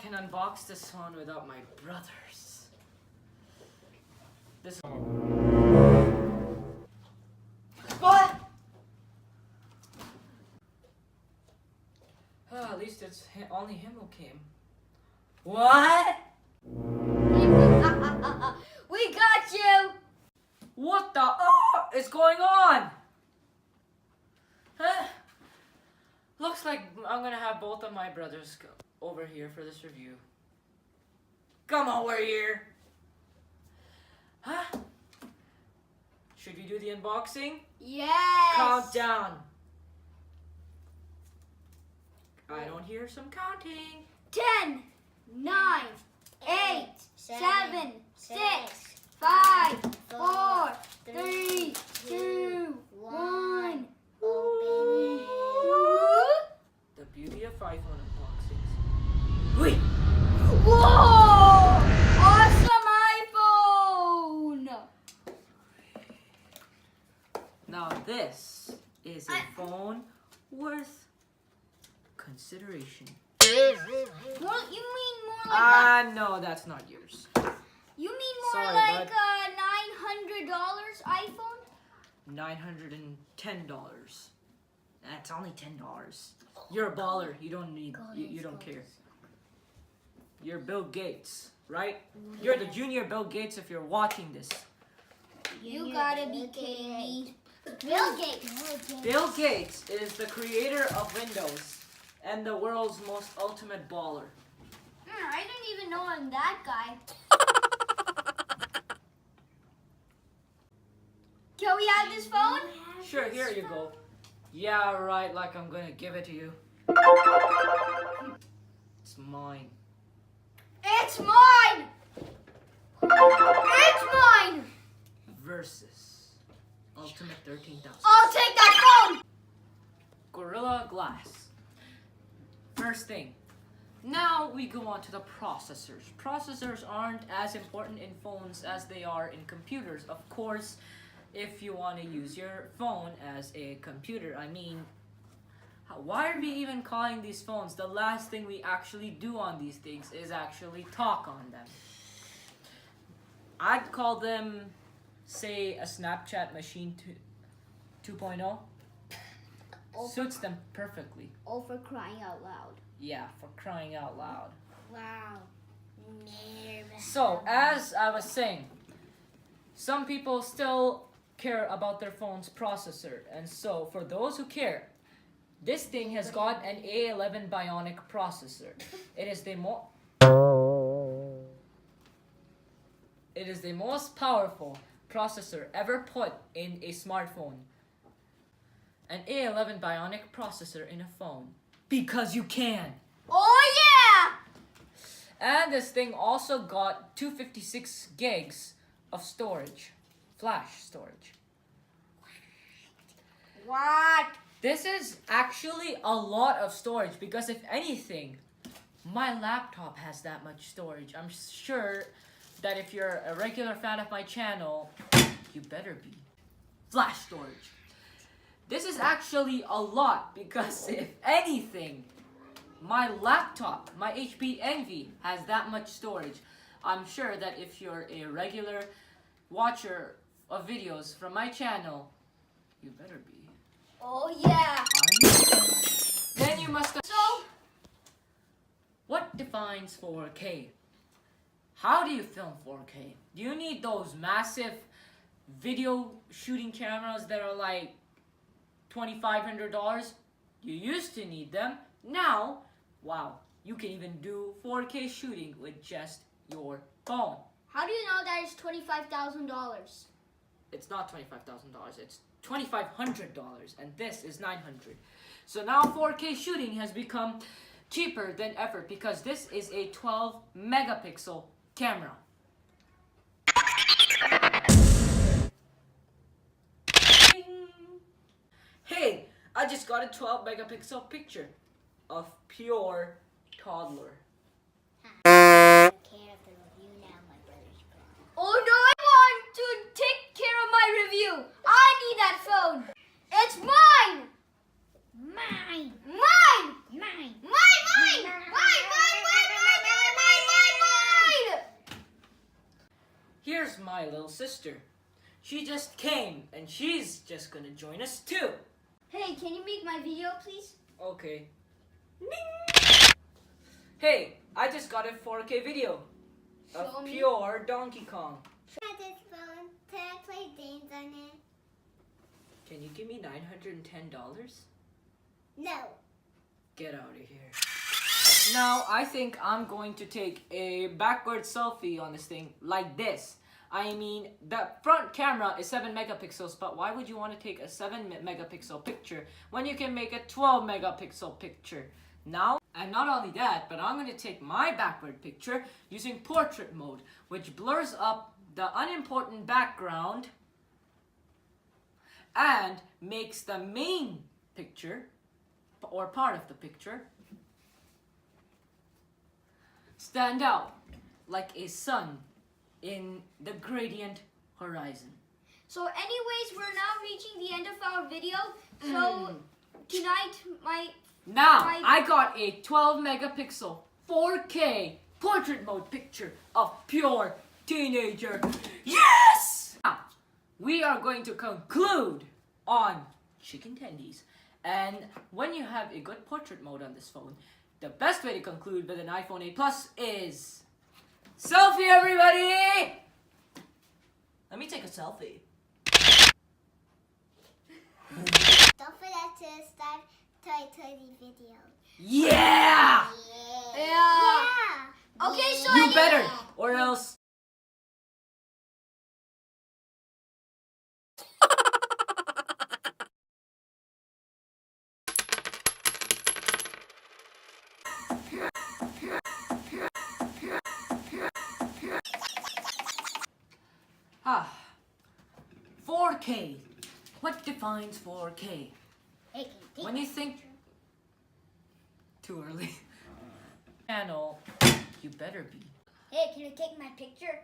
can unbox this phone without my brothers. This. What? At least it's only him who came. What? We got you! What the is going on? Huh? Looks like I'm gonna have both of my brothers go over here for this review. Come over here. Huh? Should we do the unboxing? Yes! Count down. I don't hear some counting. 10, 9, 8, 7, 6, 5, 4, 3, 2, 1. The beauty of iPhone unboxings. Wait! Whoa! Awesome iPhone! Now this is a phone worth consideration. You mean more like No, that's not yours. you mean more Sorry, like bud. a $900 iPhone? $910. That's only $10. You're a baller. You don't need. You don't care. You're Bill Gates, right? You're the junior Bill Gates if you're watching this. You gotta be kidding me. Bill Gates. Bill Gates is the creator of Windows and the world's most ultimate baller. I didn't even know I'm that guy. Can we have this phone? Sure, here you go. Yeah, right, like I'm gonna give it to you. It's mine. It's mine! It's mine! Versus Ultimate 13,000. I'll take that phone! Gorilla Glass. First thing. Now we go on to the processors. Processors aren't as important in phones as they are in computers. Of course, if you want to use your phone as a computer, I mean, why are we even calling these phones? The last thing we actually do on these things is actually talk on them. I'd call them, say, a Snapchat machine 2.0. Suits them perfectly. Oh, for crying out loud. Yeah, for crying out loud. Wow. So, as I was saying, some people still care about their phone's processor. And so, for those who care, this thing has got an A11 Bionic processor. It is the most powerful processor ever put in a smartphone. An A11 Bionic processor in a phone. Because you can. Oh, yeah! And this thing also got 256 gigs of storage. Flash storage. What? This is actually a lot of storage because if anything, my laptop has that much storage. I'm sure that if you're a regular fan of my channel, you better be. Flash storage. This is actually a lot because if anything, my laptop, my HP Envy has that much storage. I'm sure that if you're a regular watcher of videos from my channel, you better be. Oh, yeah. Then you must have. So, What defines 4K? How do you film 4K? Do you need those massive video shooting cameras that are like $2,500? You used to need them. Now, wow, you can even do 4K shooting with just your phone. how do you know that it's $25,000? It's not $25,000, it's $2,500, and this is $900. So now 4K shooting has become cheaper than ever because this is a 12 megapixel camera. Hey, I just got a 12 megapixel picture of pure toddler. Oh no, I want to take care of my review. I need that phone. It's mine. Mine. Mine. Mine. Mine. Mine. Mine. Mine. Mine. Mine. Mine. sister. She just came and she's just gonna join us too. Hey, can you make my video, please? Okay. Hey, I just got a 4K video Show of me. pure Donkey Kong. I this phone. Can I play games on it? Can you give me $910? No. Get out of here. Now, I think I'm going to take a backward selfie on this thing like this. I mean, the front camera is 7 megapixels, but why would you want to take a 7 megapixel picture when you can make a 12 megapixel picture? Now, and not only that, but I'm going to take my backward picture using portrait mode, which blurs up the unimportant background and makes the main picture, or part of the picture, stand out like a sun in the gradient horizon. So anyways, we're now reaching the end of our video. So tonight, Now, Right. I got a 12 megapixel 4K portrait mode picture of pure teenager. Yes! Now, we are going to conclude on chicken tendies. And when you have a good portrait mode on this phone, the best way to conclude with an iPhone 8 Plus is selfie, everybody! Let me take a selfie. Don't forget to start Toy Toy video. Yeah! Yeah. Okay, so You better, or else. Ah, 4K. What defines 4K? Hey, can When you think too early. Channel, you better be. Hey, can you take my picture?